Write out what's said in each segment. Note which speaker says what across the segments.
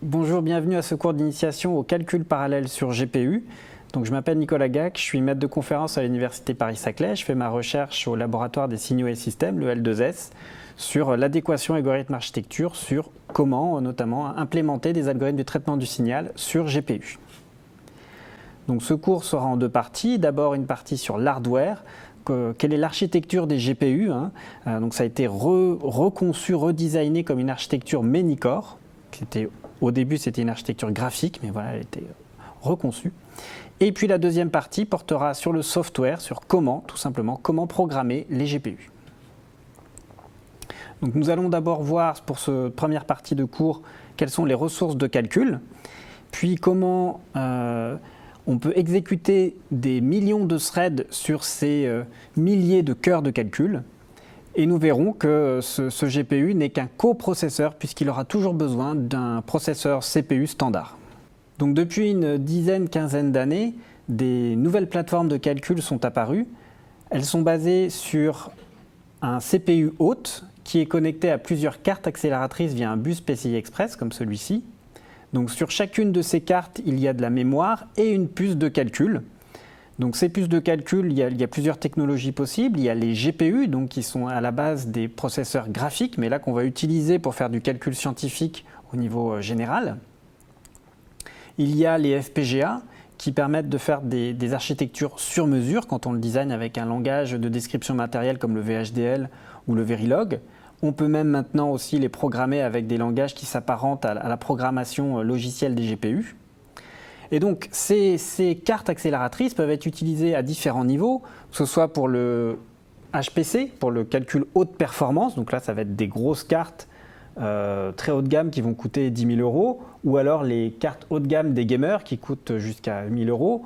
Speaker 1: Bonjour, bienvenue à ce cours d'initiation au calcul parallèle sur GPU. Donc, je m'appelle Nicolas Gac, je suis maître de conférence à l'Université Paris-Saclay. Je fais ma recherche au laboratoire des signaux et systèmes, le L2S, sur l'adéquation algorithme-architecture, sur comment notamment implémenter des algorithmes de traitement du signal sur GPU. Donc, ce cours sera en deux parties. D'abord, une partie sur l'hardware. Quelle est l'architecture des GPU, Donc, ça a été reconçu, redesigné comme une architecture many-core. Au début, c'était une architecture graphique, mais voilà, elle a été reconçue. Et puis la deuxième partie portera sur le software, sur tout simplement, comment programmer les GPU. Donc nous allons d'abord voir, pour cette première partie de cours, quelles sont les ressources de calcul, puis comment on peut exécuter des millions de threads sur ces milliers de cœurs de calcul. Et nous verrons que ce GPU n'est qu'un coprocesseur puisqu'il aura toujours besoin d'un processeur CPU standard. Donc depuis une quinzaine d'années, des nouvelles plateformes de calcul sont apparues. Elles sont basées sur un CPU hôte qui est connecté à plusieurs cartes accélératrices via un bus PCI Express comme celui-ci. Donc sur chacune de ces cartes, il y a de la mémoire et une puce de calcul. Donc ces puces de calcul, il y a plusieurs technologies possibles. Il y a les GPU, donc, qui sont à la base des processeurs graphiques, mais là qu'on va utiliser pour faire du calcul scientifique au niveau général. Il y a les FPGA qui permettent de faire des architectures sur mesure quand on le design avec un langage de description matérielle comme le VHDL ou le Verilog. On peut même maintenant aussi les programmer avec des langages qui s'apparentent à la programmation logicielle des GPU. Et donc, ces cartes accélératrices peuvent être utilisées à différents niveaux, que ce soit pour le HPC, pour le calcul haute performance, donc là, ça va être des grosses cartes très haut de gamme qui vont coûter 10 000 €, ou alors les cartes haut de gamme des gamers qui coûtent jusqu'à 1 000 €,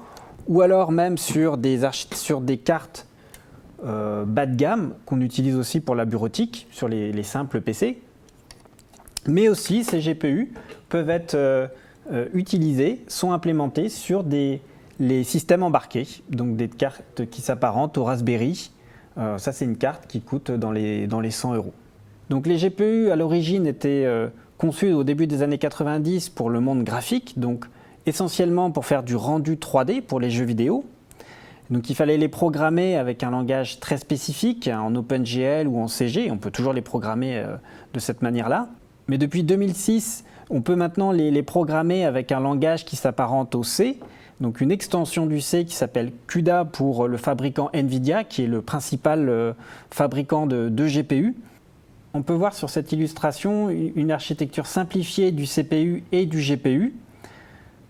Speaker 1: ou alors même sur des cartes bas de gamme qu'on utilise aussi pour la bureautique, sur les simples PC. Mais aussi, ces GPU peuvent être utilisés, sont implémentés sur les systèmes embarqués, donc des cartes qui s'apparentent au Raspberry. Ça, c'est une carte qui coûte dans les 100 €. Donc les GPU, à l'origine, étaient conçus au début des années 90 pour le monde graphique, donc essentiellement pour faire du rendu 3D pour les jeux vidéo. Donc il fallait les programmer avec un langage très spécifique, en OpenGL ou en CG. On peut toujours les programmer de cette manière-là. Mais depuis 2006, on peut maintenant les programmer avec un langage qui s'apparente au C, donc une extension du C qui s'appelle CUDA pour le fabricant NVIDIA, qui est le principal fabricant de GPU. On peut voir sur cette illustration une architecture simplifiée du CPU et du GPU.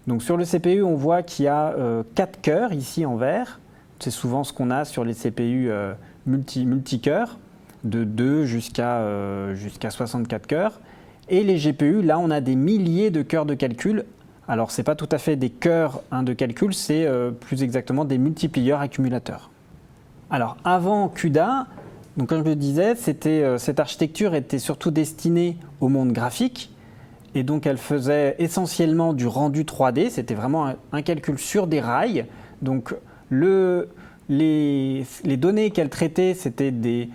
Speaker 1: Donc sur le CPU, on voit qu'il y a 4 cœurs ici en vert. C'est souvent ce qu'on a sur les CPU multi-cœurs, de 2 jusqu'à 64 cœurs. Et les GPU, là, on a des milliers de cœurs de calcul. Alors, ce n'est pas tout à fait des cœurs de calcul, c'est plus exactement des multiplieurs accumulateurs. Alors, avant CUDA, donc, comme je le disais, cette architecture était surtout destinée au monde graphique. Et donc, elle faisait essentiellement du rendu 3D. C'était vraiment un calcul sur des rails. Donc, les données qu'elle traitait, c'était des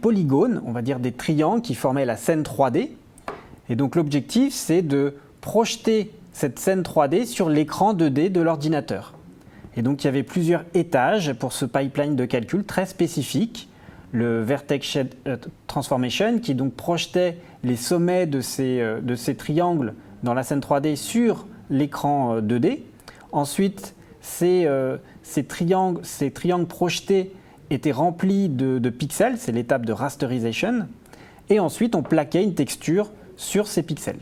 Speaker 1: polygones, on va dire des triangles qui formaient la scène 3D. Et donc l'objectif, c'est de projeter cette scène 3D sur l'écran 2D de l'ordinateur. Et donc il y avait plusieurs étages pour ce pipeline de calcul très spécifique. Le Vertex Shape Transformation qui donc projetait les sommets de ces triangles dans la scène 3D sur l'écran 2D. Ensuite, ces triangles projetés étaient remplis de pixels, c'est l'étape de rasterization. Et ensuite, on plaquait une texture sur ces pixels.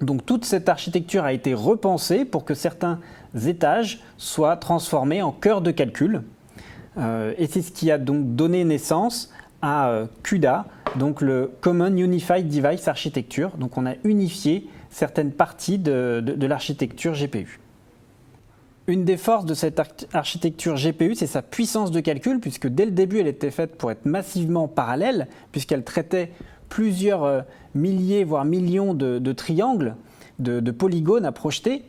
Speaker 1: Donc toute cette architecture a été repensée pour que certains étages soient transformés en cœurs de calcul. Et c'est ce qui a donc donné naissance à CUDA, donc le Common Unified Device Architecture. Donc on a unifié certaines parties de l'architecture GPU. Une des forces de cette architecture GPU, c'est sa puissance de calcul, puisque dès le début, elle était faite pour être massivement parallèle, puisqu'elle traitait plusieurs milliers, voire millions de triangles, de polygones à projeter.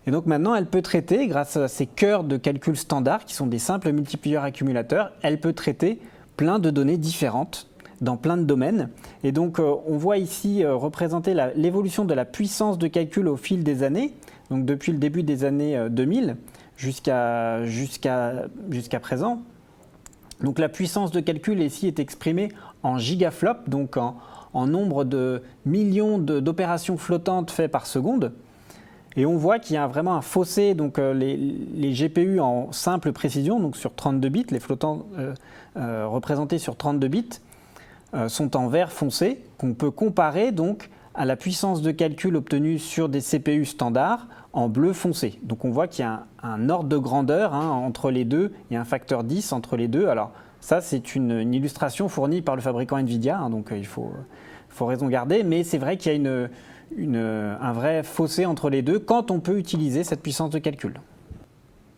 Speaker 1: Et donc maintenant, elle peut traiter, grâce à ces cœurs de calcul standard, qui sont des simples multiplieurs accumulateurs, elle peut traiter plein de données différentes dans plein de domaines. Et donc on voit ici représenter l'évolution de la puissance de calcul au fil des années, donc depuis le début des années 2000 jusqu'à présent. Donc la puissance de calcul ici est exprimée en gigaflops, donc en nombre de millions d'opérations flottantes faites par seconde. Et on voit qu'il y a vraiment un fossé, donc les GPU en simple précision, donc sur 32 bits, les flottants représentés sur 32 bits, sont en vert foncé, qu'on peut comparer donc à la puissance de calcul obtenue sur des CPU standards en bleu foncé. Donc on voit qu'il y a un ordre de grandeur entre les deux, il y a un facteur 10 entre les deux. Alors ça c'est une illustration fournie par le fabricant NVIDIA, donc il faut raison garder, mais c'est vrai qu'il y a un vrai fossé entre les deux quand on peut utiliser cette puissance de calcul.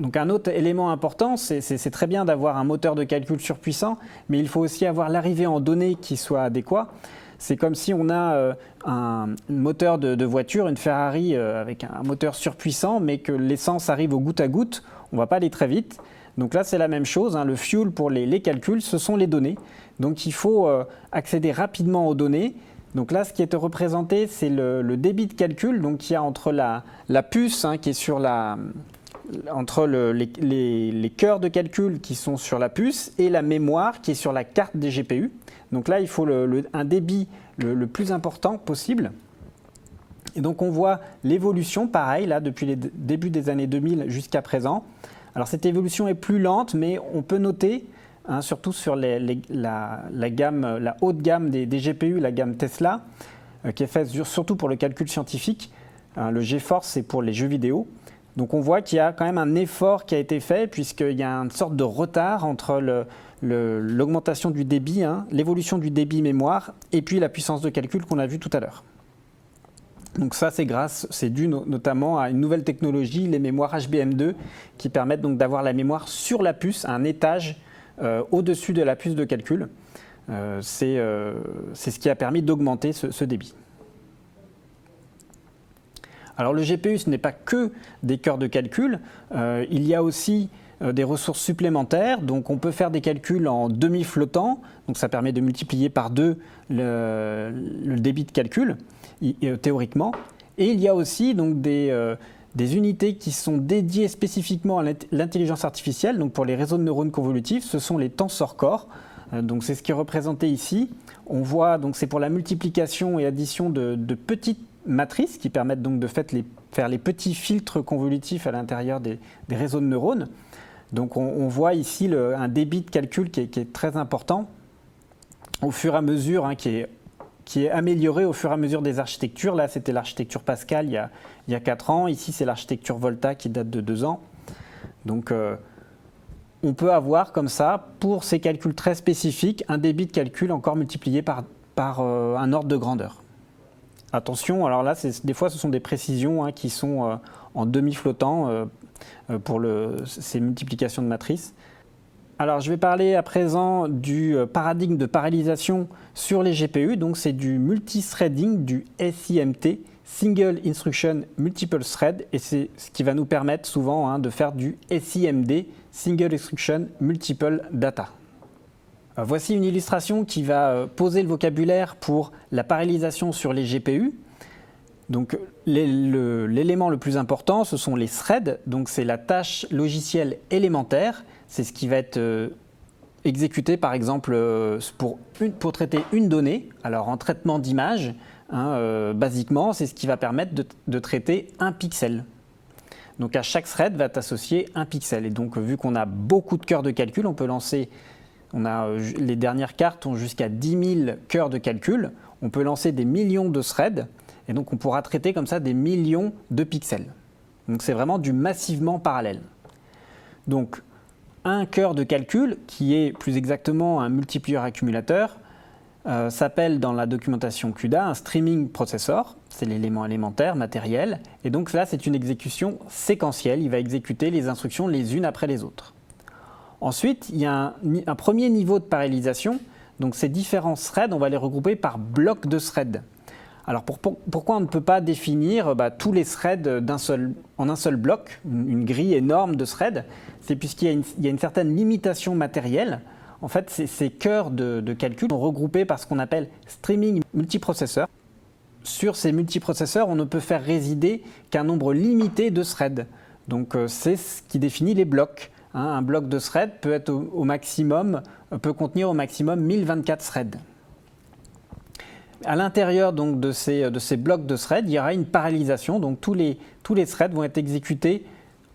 Speaker 1: Donc un autre élément important, c'est très bien d'avoir un moteur de calcul surpuissant, mais il faut aussi avoir l'arrivée en données qui soit adéquat. C'est comme si on a un moteur de voiture, une Ferrari avec un moteur surpuissant, mais que l'essence arrive au goutte à goutte, on ne va pas aller très vite. Donc là c'est la même chose, le fuel pour les calculs, ce sont les données. Donc il faut accéder rapidement aux données. Donc là, ce qui est représenté, c'est le débit de calcul qu'il y a entre la puce qui est sur entre les cœurs de calcul qui sont sur la puce et la mémoire qui est sur la carte des GPU. Donc là, il faut un débit le plus important possible. Et donc on voit l'évolution, pareil, là, depuis les débuts des années 2000 jusqu'à présent. Alors cette évolution est plus lente, mais on peut noter, surtout sur la haute gamme des GPU, la gamme Tesla, qui est faite surtout pour le calcul scientifique. Le GeForce, c'est pour les jeux vidéo. Donc on voit qu'il y a quand même un effort qui a été fait, puisqu'il y a une sorte de retard entre l'augmentation du débit, l'évolution du débit mémoire, et puis la puissance de calcul qu'on a vu tout à l'heure. Donc ça, c'est dû notamment à une nouvelle technologie, les mémoires HBM2, qui permettent donc d'avoir la mémoire sur la puce, un étage au-dessus de la puce de calcul. C'est ce qui a permis d'augmenter ce débit. Alors le GPU, ce n'est pas que des cœurs de calcul, il y a aussi des ressources supplémentaires. Donc on peut faire des calculs en demi-flottant, donc ça permet de multiplier par 2 le débit de calcul, théoriquement. Et il y a aussi donc des unités qui sont dédiées spécifiquement à l'intelligence artificielle, donc pour les réseaux de neurones convolutifs, ce sont les tensor cores. Donc c'est ce qui est représenté ici. On voit, donc c'est pour la multiplication et addition de petites matrices qui permettent donc de faire les petits filtres convolutifs à l'intérieur des réseaux de neurones. Donc on voit ici un débit de calcul qui est très important au fur et à mesure, qui est amélioré au fur et à mesure des architectures. Là, c'était l'architecture Pascal il y a 4 ans. Ici, c'est l'architecture Volta qui date de 2 ans. Donc on peut avoir comme ça, pour ces calculs très spécifiques, un débit de calcul encore multiplié par un ordre de grandeur. Attention, alors là, des fois, ce sont des précisions qui sont en demi-flottant pour ces multiplications de matrices. Alors, je vais parler à présent du paradigme de parallélisation sur les GPU. Donc, c'est du multithreading, du SIMT, Single Instruction Multiple Thread, et c'est ce qui va nous permettre souvent de faire du SIMD, Single Instruction Multiple Data. Voici une illustration qui va poser le vocabulaire pour la parallélisation sur les GPU. Donc l'élément le plus important, ce sont les threads. Donc c'est la tâche logicielle élémentaire. C'est ce qui va être exécuté par exemple pour traiter une donnée. Alors en traitement d'image, basiquement, c'est ce qui va permettre de traiter un pixel. Donc à chaque thread va être associé un pixel. Et donc vu qu'on a beaucoup de cœurs de calcul, on peut lancer... les dernières cartes ont jusqu'à 10 000 cœurs de calcul. On peut lancer des millions de threads et donc on pourra traiter comme ça des millions de pixels. Donc c'est vraiment du massivement parallèle. Donc un cœur de calcul, qui est plus exactement un multiplieur accumulateur, s'appelle dans la documentation CUDA un streaming processor. C'est l'élément élémentaire, matériel. Et donc là, c'est une exécution séquentielle. Il va exécuter les instructions les unes après les autres. Ensuite, il y a un premier niveau de parallélisation. Donc ces différents threads, on va les regrouper par blocs de threads. Alors pourquoi on ne peut pas définir tous les threads en un seul bloc, une grille énorme de threads? C'est puisqu'il y a une certaine limitation matérielle. En fait, ces cœurs de calcul sont regroupés par ce qu'on appelle streaming multiprocesseur. Sur ces multiprocesseurs, on ne peut faire résider qu'un nombre limité de threads. Donc c'est ce qui définit les blocs. Un bloc de thread peut contenir au maximum 1024 threads. À l'intérieur donc de ces blocs de threads, il y aura une parallélisation. Donc tous les threads vont être exécutés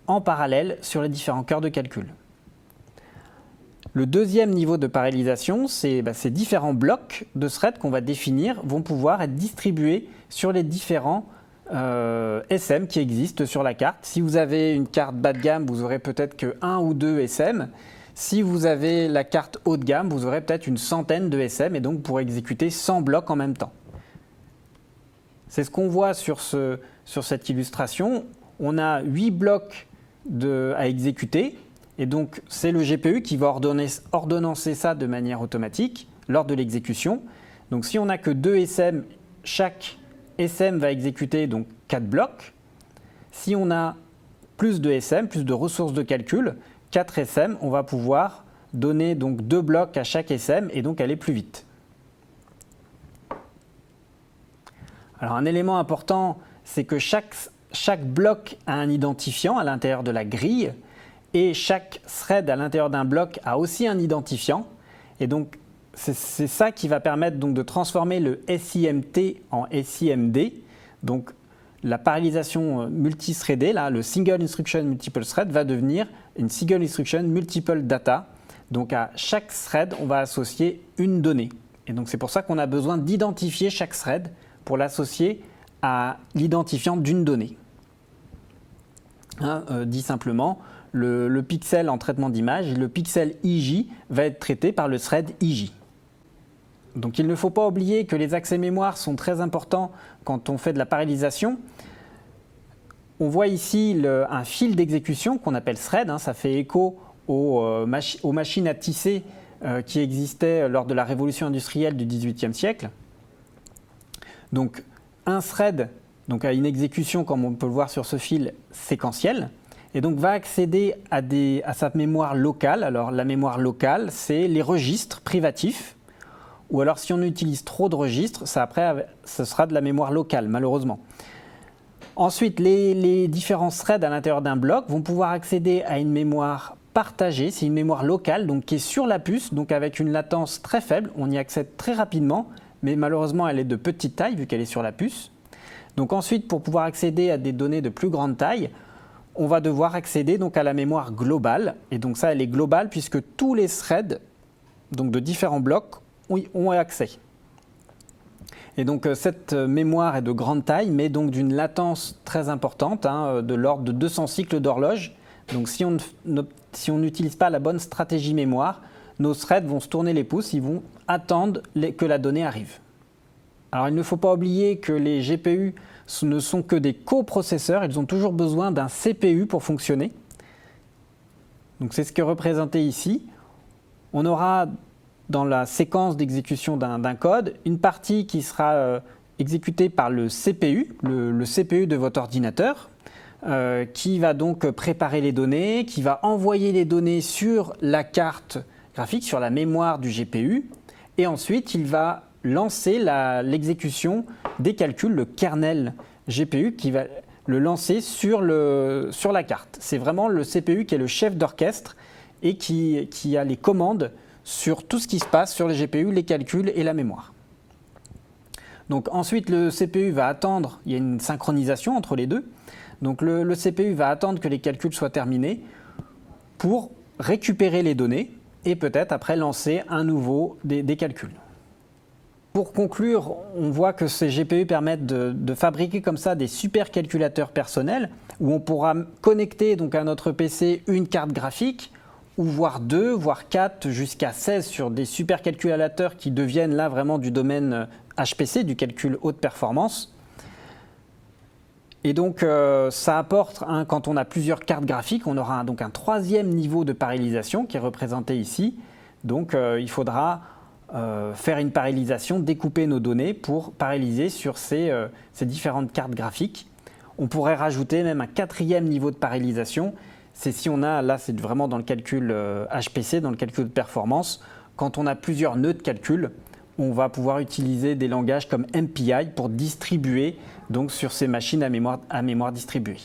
Speaker 1: en parallèle sur les différents cœurs de calcul. Le deuxième niveau de parallélisation, c'est ces différents blocs de threads qu'on va définir vont pouvoir être distribués sur les différents SM qui existent sur la carte. Si vous avez une carte bas de gamme, vous aurez peut-être que 1 ou 2 SM. Si vous avez la carte haut de gamme, vous aurez peut-être une centaine de SM et donc vous pourrez exécuter 100 blocs en même temps. C'est ce qu'on voit sur cette illustration. On a 8 blocs à exécuter. Et donc, c'est le GPU qui va ordonnancer ça de manière automatique lors de l'exécution. Donc, si on n'a que 2 SM, chaque SM va exécuter donc 4 blocs. Si on a plus de SM, plus de ressources de calcul, 4 SM, on va pouvoir donner donc 2 blocs à chaque SM et donc aller plus vite. Alors, un élément important, c'est que chaque bloc a un identifiant à l'intérieur de la grille. Et chaque thread à l'intérieur d'un bloc a aussi un identifiant. Et donc, c'est ça qui va permettre donc de transformer le SIMT en SIMD. Donc, la parallélisation multithreadée, là, le Single Instruction Multiple Thread, va devenir une Single Instruction Multiple Data. Donc, à chaque thread, on va associer une donnée. Et donc, c'est pour ça qu'on a besoin d'identifier chaque thread pour l'associer à l'identifiant d'une donnée. Dit simplement, le pixel en traitement d'image, le pixel IJ va être traité par le thread IJ. Donc il ne faut pas oublier que les accès mémoire sont très importants quand on fait de la parallélisation. On voit ici un fil d'exécution qu'on appelle thread, ça fait écho aux machines à tisser qui existaient lors de la révolution industrielle du XVIIIe siècle. Donc un thread a une exécution, comme on peut le voir sur ce fil, séquentielle. Et donc va accéder à sa mémoire locale. Alors la mémoire locale, c'est les registres privatifs. Ou alors si on utilise trop de registres, ce sera de la mémoire locale, malheureusement. Ensuite, les différents threads à l'intérieur d'un bloc vont pouvoir accéder à une mémoire partagée. C'est une mémoire locale donc, qui est sur la puce, donc avec une latence très faible. On y accède très rapidement, mais malheureusement elle est de petite taille vu qu'elle est sur la puce. Donc ensuite, pour pouvoir accéder à des données de plus grande taille, on va devoir accéder donc à la mémoire globale. Et donc ça, elle est globale puisque tous les threads donc de différents blocs ont accès. Et donc cette mémoire est de grande taille, mais donc d'une latence très importante, de l'ordre de 200 cycles d'horloge. Donc si on n'utilise pas la bonne stratégie mémoire, nos threads vont se tourner les pouces, ils vont attendre que la donnée arrive. Alors il ne faut pas oublier que les GPU ne sont que des coprocesseurs, ils ont toujours besoin d'un CPU pour fonctionner. Donc c'est ce qui est représenté ici. On aura dans la séquence d'exécution d'un code une partie qui sera exécutée par le CPU, le CPU de votre ordinateur, qui va donc préparer les données, qui va envoyer les données sur la carte graphique, sur la mémoire du GPU, et ensuite il va lancer l'exécution des calculs, le kernel GPU qui va le lancer sur la carte. C'est vraiment le CPU qui est le chef d'orchestre et qui a les commandes sur tout ce qui se passe sur les GPU, les calculs et la mémoire. Donc ensuite le CPU va attendre, il y a une synchronisation entre les deux, donc le CPU va attendre que les calculs soient terminés pour récupérer les données et peut-être après lancer des calculs. Pour conclure, on voit que ces GPU permettent de fabriquer comme ça des supercalculateurs personnels où on pourra connecter donc à notre PC une carte graphique ou voire 2, voire 4, jusqu'à 16 sur des supercalculateurs qui deviennent là vraiment du domaine HPC, du calcul haute performance. Et donc ça apporte, quand on a plusieurs cartes graphiques, on aura donc un troisième niveau de parallélisation qui est représenté ici. Donc il faudra faire une parallélisation, découper nos données pour paralléliser sur ces différentes cartes graphiques. On pourrait rajouter même un quatrième niveau de parallélisation. C'est si on a, là c'est vraiment dans le calcul HPC, dans le calcul de performance, quand on a plusieurs nœuds de calcul, on va pouvoir utiliser des langages comme MPI pour distribuer donc, sur ces machines à mémoire distribuée.